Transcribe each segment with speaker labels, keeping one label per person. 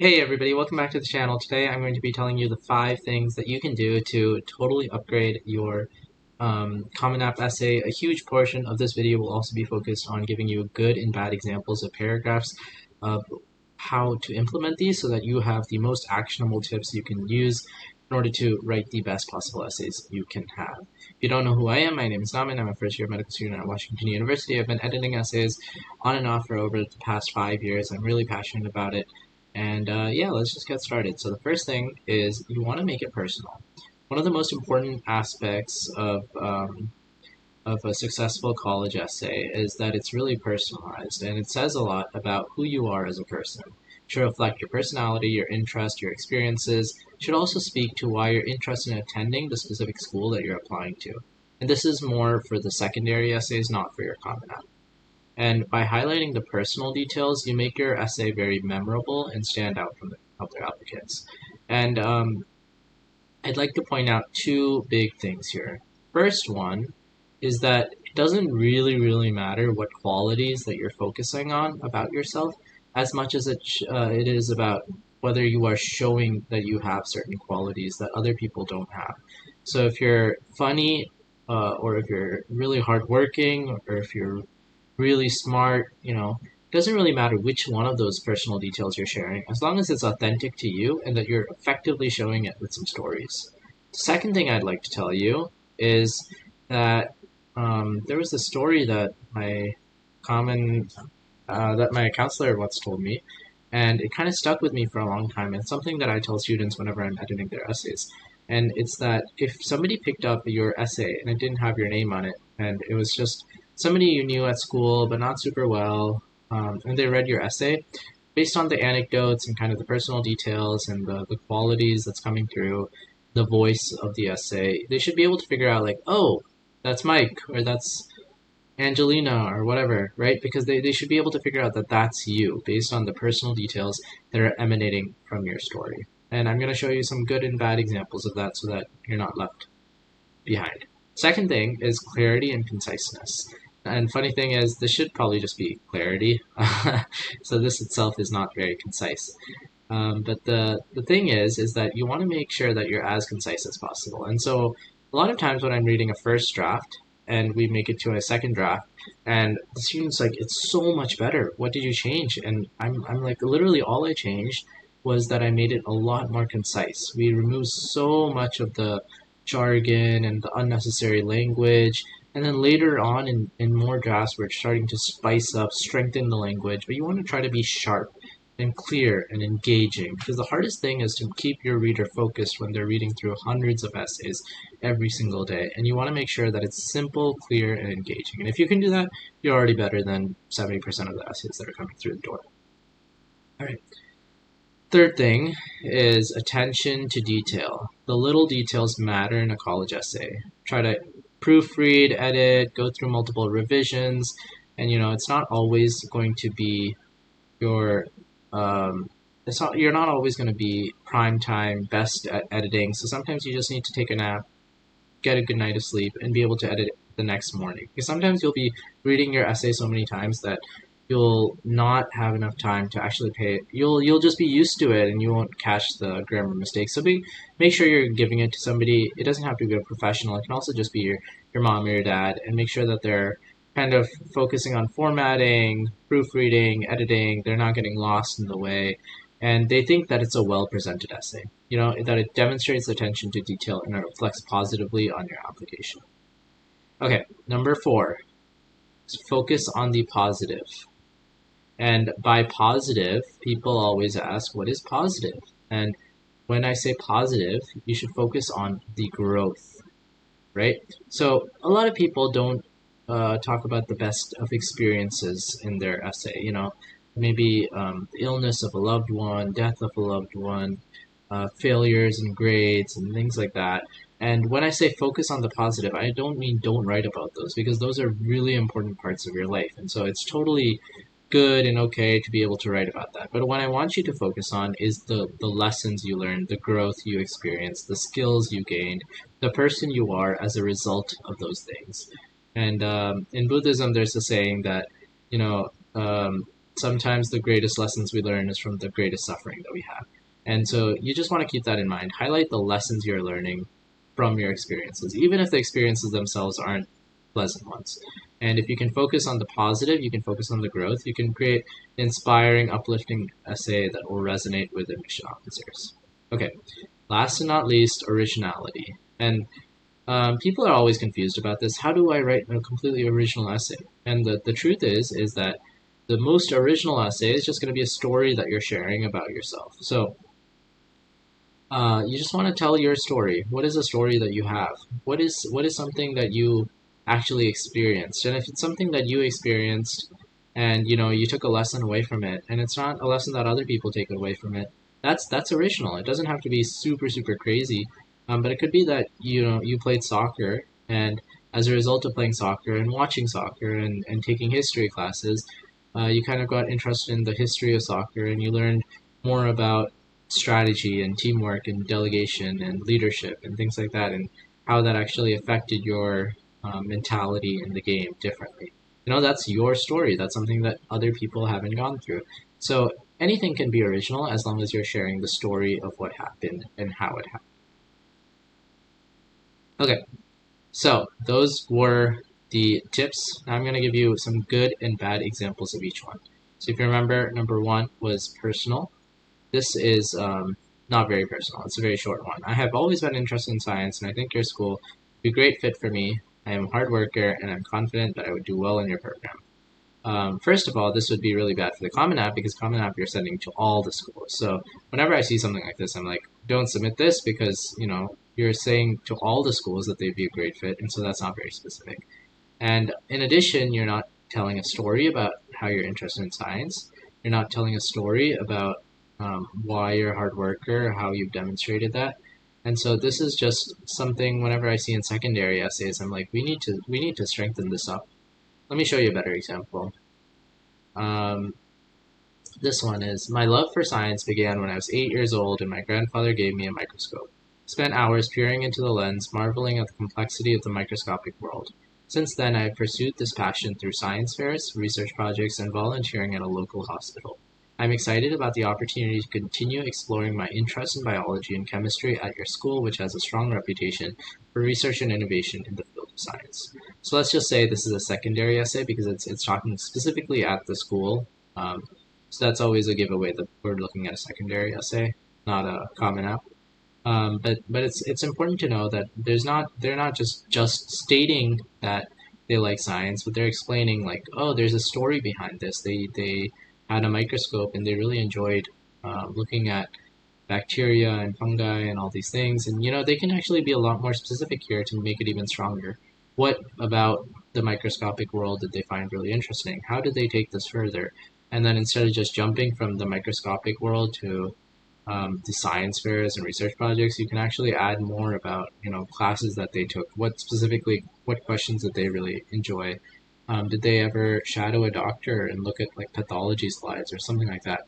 Speaker 1: Hey everybody, welcome back to the channel. Today I'm going to be telling you the 5 things that you can do to totally upgrade your Common App essay. A huge portion of this video will also be focused on giving you good and bad examples of paragraphs of how to implement these so that you have the most actionable tips you can use in order to write the best possible essays you can have. If you don't know who I am, my name is Naman. I'm a first year medical student at Washington University. I've been editing essays on and off for over the past 5 years. I'm really passionate about it. And yeah, let's just get started. So the first thing is you want to make it personal. One of the most important aspects of a successful college essay is that it's really personalized, and it says a lot about who you are as a person. It should reflect your personality, your interest, your experiences. It should also speak to why you're interested in attending the specific school that you're applying to. And this is more for the secondary essays, not for your Common App. And by highlighting the personal details, you make your essay very memorable and stand out from the other applicants. And I'd like to point out two big things here. First one is that it doesn't really matter what qualities that you're focusing on about yourself as much as it is about whether you are showing that you have certain qualities that other people don't have. So if you're funny, or if you're really hardworking, or if you're really smart, it doesn't really matter which one of those personal details you're sharing, as long as it's authentic to you and that you're effectively showing it with some stories. The second thing I'd like to tell you is that there was a story that my counselor once told me, and it kind of stuck with me for a long time. It's something that I tell students whenever I'm editing their essays, and it's that if somebody picked up your essay and it didn't have your name on it, and it was just somebody you knew at school but not super well, and they read your essay, based on the anecdotes and kind of the personal details and the qualities that's coming through the voice of the essay, they should be able to figure out, like, oh, that's Mike, or that's Angelina, or whatever, right? Because they should be able to figure out that that's you based on the personal details that are emanating from your story. And I'm going to show you some good and bad examples of that so that you're not left behind. Second thing is clarity and conciseness. And funny thing is, this should probably just be clarity. So this itself is not very concise. But the thing is that you want to make sure that you're as concise as possible. And so a lot of times when I'm reading a first draft and we make it to a second draft, and the student's like, it's so much better. What did you change? And I'm like, literally all I changed was that I made it a lot more concise. We removed so much of the jargon and the unnecessary language. And then later on in more drafts, we're starting to spice up, strengthen the language, but you want to try to be sharp and clear and engaging, because the hardest thing is to keep your reader focused when they're reading through hundreds of essays every single day. And you want to make sure that it's simple, clear, and engaging. And if you can do that, you're already better than 70% of the essays that are coming through the door. All right. Third thing is attention to detail. The little details matter in a college essay. Try to proofread, edit, go through multiple revisions, and it's not always going to be your you're not always going to be prime time best at editing. So sometimes you just need to take a nap, get a good night of sleep, and be able to edit it the next morning. Because sometimes you'll be reading your essay so many times that you'll not have enough time to actually pay. You'll just be used to it, and you won't catch the grammar mistakes. So make sure you're giving it to somebody. It doesn't have to be a professional. It can also just be your mom or your dad, and make sure that they're kind of focusing on formatting, proofreading, editing. They're not getting lost in the way, and they think that it's a well-presented essay. That it demonstrates attention to detail and it reflects positively on your application. Okay, number 4 is focus on the positive. And by positive, people always ask, what is positive? And when I say positive, you should focus on the growth, right? So a lot of people don't talk about the best of experiences in their essay. Maybe the illness of a loved one, death of a loved one, failures in grades, and things like that. And when I say focus on the positive, I don't mean don't write about those, because those are really important parts of your life. And so it's totally good and okay to be able to write about that. But what I want you to focus on is the lessons you learned, the growth you experienced, the skills you gained, the person you are as a result of those things. And in Buddhism, there's a saying that, sometimes the greatest lessons we learn is from the greatest suffering that we have. And so you just want to keep that in mind. Highlight the lessons you're learning from your experiences, even if the experiences themselves aren't pleasant ones. And if you can focus on the positive, you can focus on the growth, you can create an inspiring, uplifting essay that will resonate with admission officers. Okay, last and not least, originality. And people are always confused about this. How do I write a completely original essay? And the truth is that the most original essay is just going to be a story that you're sharing about yourself. So you just want to tell your story. What is a story that you have? What is something that you actually experienced? And if it's something that you experienced and you took a lesson away from it, and it's not a lesson that other people take away from it, that's original. It doesn't have to be super super crazy, but it could be that you played soccer, and as a result of playing soccer and watching soccer and taking history classes, you kind of got interested in the history of soccer, and you learned more about strategy and teamwork and delegation and leadership and things like that, and how that actually affected your mentality in the game differently. That's your story. That's something that other people haven't gone through. So anything can be original as long as you're sharing the story of what happened and how it happened. Okay, so those were the tips. Now I'm going to give you some good and bad examples of each one. So if you remember, number one was personal. This is not very personal. It's a very short one. I have always been interested in science, and I think your school would be a great fit for me. I am a hard worker, and I'm confident that I would do well in your program. First of all, this would be really bad for the Common App because Common App you're sending to all the schools. So whenever I see something like this, I'm like, don't submit this because you're saying to all the schools that they'd be a great fit, and so that's not very specific. And in addition, you're not telling a story about how you're interested in science. You're not telling a story about why you're a hard worker, how you've demonstrated that. And so this is just something whenever I see in secondary essays, I'm like, we need to strengthen this up. Let me show you a better example. This one is, my love for science began when I was 8 years old and my grandfather gave me a microscope. Spent hours peering into the lens, marveling at the complexity of the microscopic world. Since then, I have pursued this passion through science fairs, research projects, and volunteering at a local hospital. I'm excited about the opportunity to continue exploring my interest in biology and chemistry at your school, which has a strong reputation for research and innovation in the field of science. So let's just say this is a secondary essay because it's talking specifically at the school. So that's always a giveaway that we're looking at a secondary essay, not a Common App. But it's important to know that they're not just stating that they like science, but they're explaining like, oh, there's a story behind this. They had a microscope and they really enjoyed looking at bacteria and fungi and all these things. And they can actually be a lot more specific here to make it even stronger. What about the microscopic world did they find really interesting? How did they take this further? And then instead of just jumping from the microscopic world to the science fairs and research projects, you can actually add more about classes that they took. What questions did they really enjoy? Did they ever shadow a doctor and look at like pathology slides or something like that?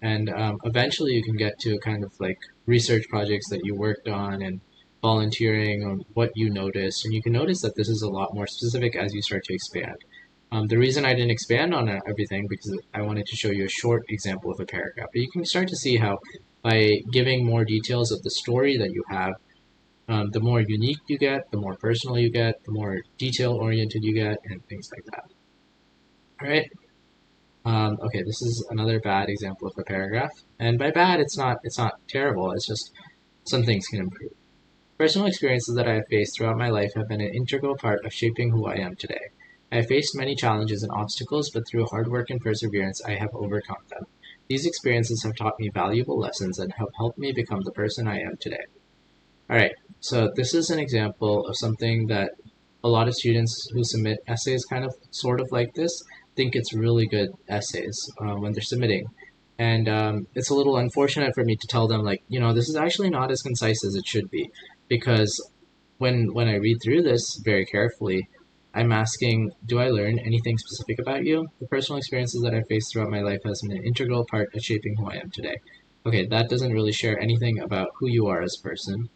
Speaker 1: And eventually you can get to kind of like research projects that you worked on and volunteering on what you noticed, and you can notice that this is a lot more specific as you start to expand. The reason I didn't expand on everything because I wanted to show you a short example of a paragraph. But you can start to see how by giving more details of the story that you have, the more unique you get, the more personal you get, the more detail-oriented you get, and things like that. All right. Okay, this is another bad example of a paragraph. And by bad, it's not terrible. It's just some things can improve. Personal experiences that I have faced throughout my life have been an integral part of shaping who I am today. I have faced many challenges and obstacles, but through hard work and perseverance, I have overcome them. These experiences have taught me valuable lessons and have helped me become the person I am today. All right, so this is an example of something that a lot of students who submit essays kind of sort of like this think it's really good essays when they're submitting. And it's a little unfortunate for me to tell them like, this is actually not as concise as it should be, because when I read through this very carefully, I'm asking, do I learn anything specific about you? The personal experiences that I faced throughout my life has been an integral part of shaping who I am today. Okay, that doesn't really share anything about who you are as a person.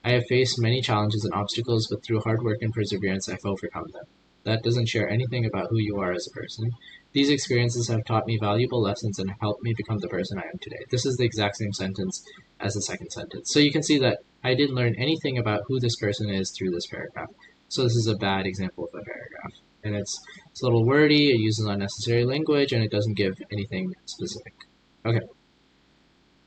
Speaker 1: I have faced many challenges and obstacles, but through hard work and perseverance, I've overcome them. That doesn't share anything about who you are as a person. These experiences have taught me valuable lessons and helped me become the person I am today. This is the exact same sentence as the second sentence. So you can see that I didn't learn anything about who this person is through this paragraph. So this is a bad example of a paragraph. And it's a little wordy, it uses unnecessary language, and it doesn't give anything specific. Okay.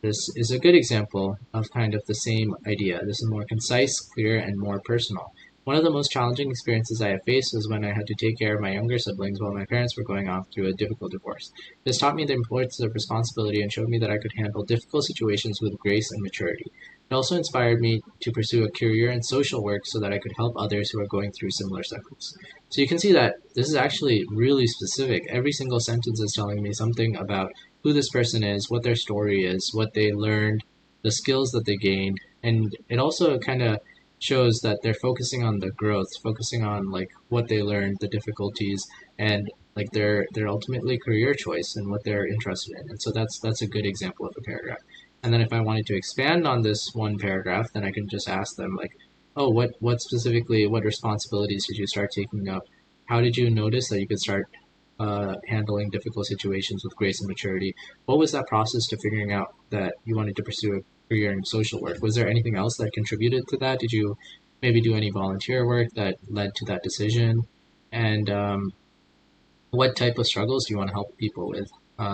Speaker 1: This is a good example of kind of the same idea. This is more concise, clear, and more personal. One of the most challenging experiences I have faced was when I had to take care of my younger siblings while my parents were going off through a difficult divorce. This taught me the importance of responsibility and showed me that I could handle difficult situations with grace and maturity. It also inspired me to pursue a career in social work so that I could help others who are going through similar cycles. So you can see that this is actually really specific. Every single sentence is telling me something about who this person is, what their story is, what they learned, the skills that they gained, and it also kind of shows that they're focusing on the growth, focusing on like what they learned, the difficulties, and like their ultimately career choice and what they're interested in. And so that's a good example of a paragraph. And then if I wanted to expand on this one paragraph, then I can just ask them like, oh, what specifically, what responsibilities did you start taking up? How did you notice that you could start handling difficult situations with grace and maturity? What was that process to figuring out that you wanted to pursue a career in social work? Was there anything else that contributed to that? Did you maybe do any volunteer work that led to that decision? And what type of struggles do you want to help people with,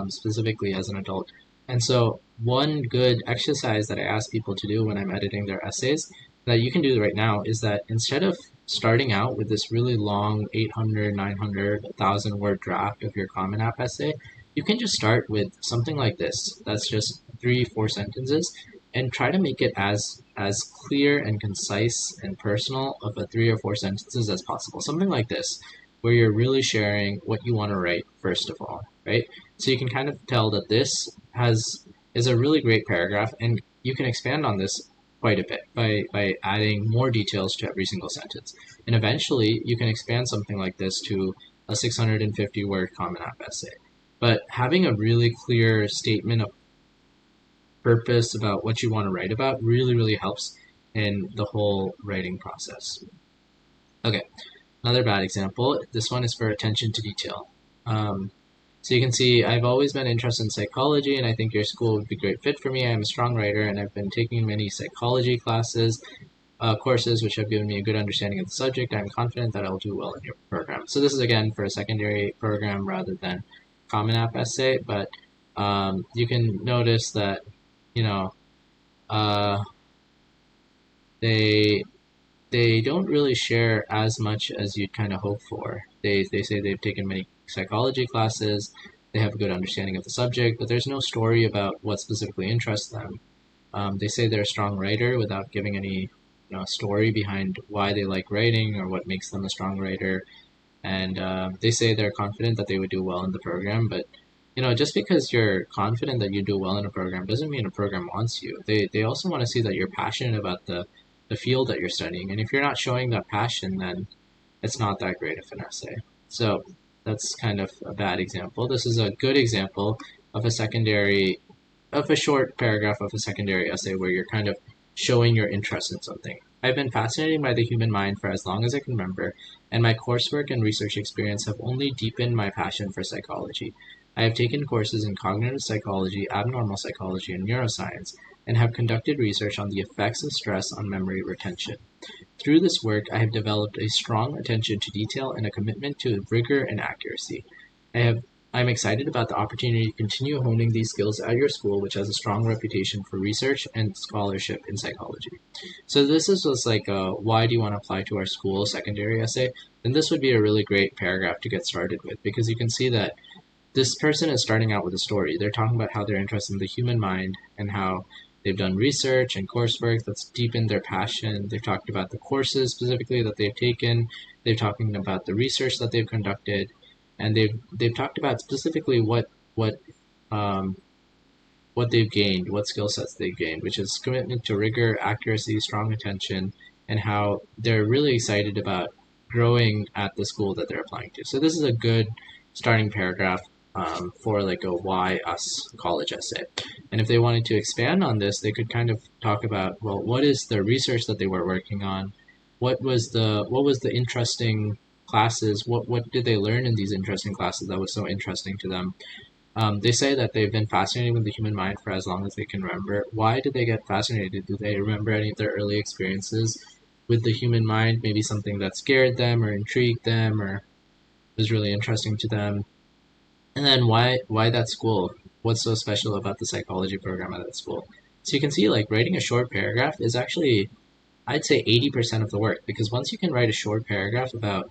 Speaker 1: specifically as an adult? And so, one good exercise that I ask people to do when I'm editing their essays that you can do right now is that instead of starting out with this really long 800, 900, 1,000 word draft of your CommonApp essay, you can just start with something like this. That's just 3, 4 sentences, and try to make it as clear and concise and personal of a 3 or 4 sentences as possible. Something like this, where you're really sharing what you want to write first of all, right? So you can kind of tell that this is a really great paragraph, and you can expand on this quite a bit by adding more details to every single sentence. And eventually, you can expand something like this to a 650 word CommonApp essay. But having a really clear statement of purpose about what you want to write about really, really helps in the whole writing process. Okay, another bad example. This one is for attention to detail. So you can see I've always been interested in psychology, and I think your school would be a great fit for me. I'm a strong writer, and I've been taking many psychology courses, which have given me a good understanding of the subject. I'm confident that I'll do well in your program. So this is again for a secondary program rather than CommonApp essay, but you can notice that you know they don't really share as much as you'd kind of hope for. They say they've taken many psychology classes, they have a good understanding of the subject, but there's no story about what specifically interests them. They say they're a strong writer without giving any story behind why they like writing or what makes them a strong writer. And they say they're confident that they would do well in the program, but just because you're confident that you do well in a program doesn't mean a program wants you. They also want to see that you're passionate about the field that you're studying. And if you're not showing that passion, then it's not that great of an essay. So that's kind of a bad example. This is a good example of a short paragraph of a secondary essay where you're kind of showing your interest in something. I've been fascinated by the human mind for as long as I can remember, and my coursework and research experience have only deepened my passion for psychology. I have taken courses in cognitive psychology, abnormal psychology, and neuroscience, and have conducted research on the effects of stress on memory retention. Through this work, I have developed a strong attention to detail and a commitment to rigor and accuracy. I'm excited about the opportunity to continue honing these skills at your school, which has a strong reputation for research and scholarship in psychology. So this is just like a why do you want to apply to our school secondary essay? Then this would be a really great paragraph to get started with, because you can see that this person is starting out with a story. They're talking about how they're interested in the human mind and how they've done research and coursework that's deepened their passion. They've talked about the courses specifically that they've taken. They've talking about the research that they've conducted, and they've talked about specifically what they've gained, what skill sets they've gained, which is commitment to rigor, accuracy, strong attention, and how they're really excited about growing at the school that they're applying to. So this is a good starting paragraph for like a why us college essay. And if they wanted to expand on this, they could kind of talk about, well, what is the research that they were working on? What was the interesting classes, what did they learn in these interesting classes that was so interesting to them? They say that they've been fascinated with the human mind for as long as they can remember. Why did they get fascinated? Do they remember any of their early experiences with the human mind? Maybe something that scared them or intrigued them or was really interesting to them. And then why that school? What's so special about the psychology program at that school? So you can see like writing a short paragraph is actually, I'd say, 80% of the work, because once you can write a short paragraph about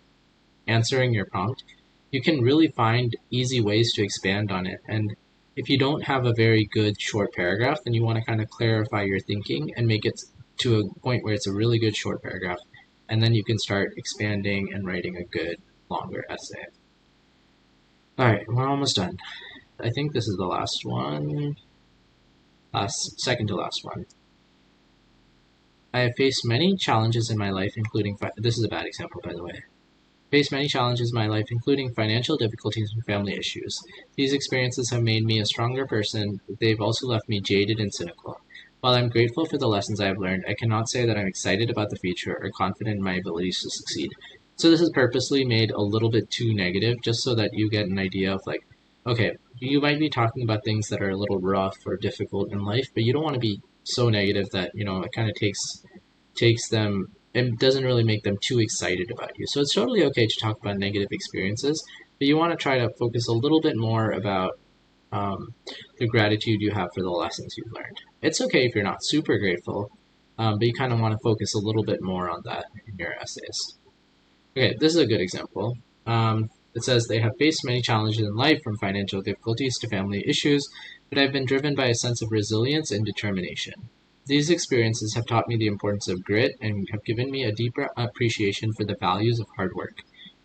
Speaker 1: answering your prompt, you can really find easy ways to expand on it. And if you don't have a very good short paragraph, then you want to kind of clarify your thinking and make it to a point where it's a really good short paragraph. And then you can start expanding and writing a good longer essay. All right, we're almost done. I think this is the last one. Second to last one. I have faced many challenges in my life, including this is a bad example, by the way. Faced many challenges in my life, including financial difficulties and family issues. These experiences have made me a stronger person, but they've also left me jaded and cynical. While I'm grateful for the lessons I have learned, I cannot say that I'm excited about the future or confident in my abilities to succeed. So this is purposely made a little bit too negative, just so that you get an idea of like, okay, you might be talking about things that are a little rough or difficult in life, but you don't want to be so negative that, you know, it kind of takes them and doesn't really make them too excited about you. So it's totally okay to talk about negative experiences, but you want to try to focus a little bit more about the gratitude you have for the lessons you've learned. It's okay if you're not super grateful, but you kind of want to focus a little bit more on that in your essays. Okay, this is a good example. It says they have faced many challenges in life, from financial difficulties to family issues, but I've been driven by a sense of resilience and determination. These experiences have taught me the importance of grit and have given me a deeper appreciation for the values of hard work.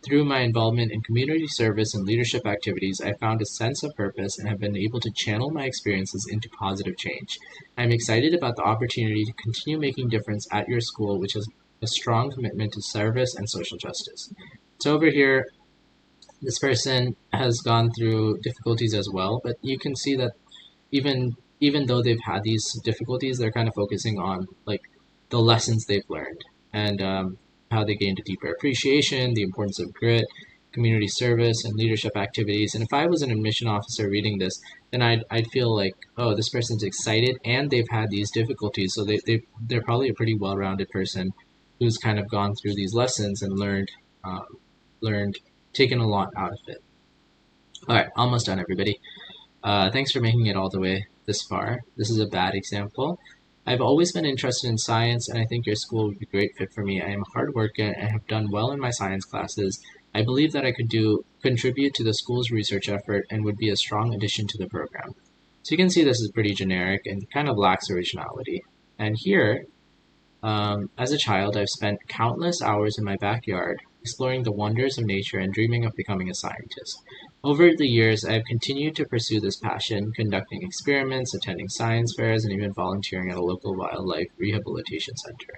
Speaker 1: Through my involvement in community service and leadership activities, I found a sense of purpose and have been able to channel my experiences into positive change. I'm excited about the opportunity to continue making difference at your school, which has a strong commitment to service and social justice. So over here, this person has gone through difficulties as well, but you can see that even though they've had these difficulties, they're kind of focusing on like the lessons they've learned and how they gained a deeper appreciation, the importance of grit, community service, and leadership activities. And if I was an admission officer reading this, then I'd feel like, oh, this person's excited and they've had these difficulties, so they're probably a pretty well-rounded person who's kind of gone through these lessons and taken a lot out of it. All right, almost done, everybody. Thanks for making it all the way this far. This is a bad example. I've always been interested in science, and I think your school would be a great fit for me. I am a hard worker and have done well in my science classes. I believe that I could contribute to the school's research effort and would be a strong addition to the program. So you can see this is pretty generic and kind of lacks originality. And here, as a child, I've spent countless hours in my backyard exploring the wonders of nature and dreaming of becoming a scientist. Over the years, I have continued to pursue this passion, conducting experiments, attending science fairs, and even volunteering at a local wildlife rehabilitation center.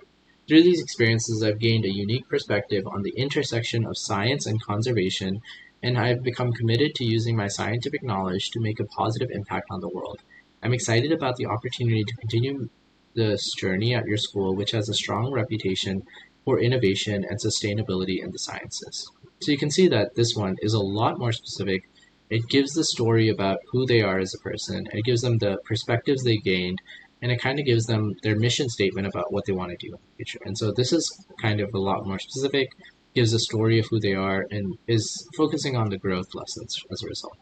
Speaker 1: Through these experiences, I've gained a unique perspective on the intersection of science and conservation, and I have become committed to using my scientific knowledge to make a positive impact on the world. I'm excited about the opportunity to continue this journey at your school, which has a strong reputation for innovation and sustainability in the sciences. So you can see that this one is a lot more specific. It gives the story about who they are as a person. It gives them the perspectives they gained, and it kind of gives them their mission statement about what they want to do in the future. And so this is kind of a lot more specific, gives a story of who they are, and is focusing on the growth lessons as a result.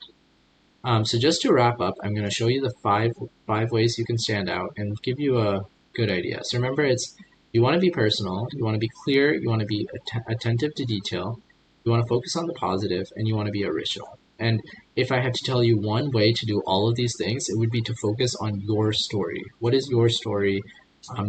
Speaker 1: So just to wrap up, I'm going to show you the five ways you can stand out and give you a good idea. So remember, you want to be personal, you want to be clear, you want to be attentive to detail, you want to focus on the positive, and you want to be original. And if I had to tell you one way to do all of these things, it would be to focus on your story. What is your story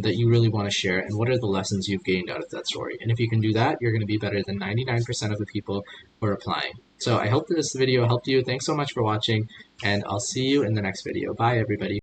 Speaker 1: that you really want to share, and what are the lessons you've gained out of that story? And if you can do that, you're going to be better than 99% of the people who are applying. So I hope that this video helped you. Thanks so much for watching, and I'll see you in the next video. Bye, everybody.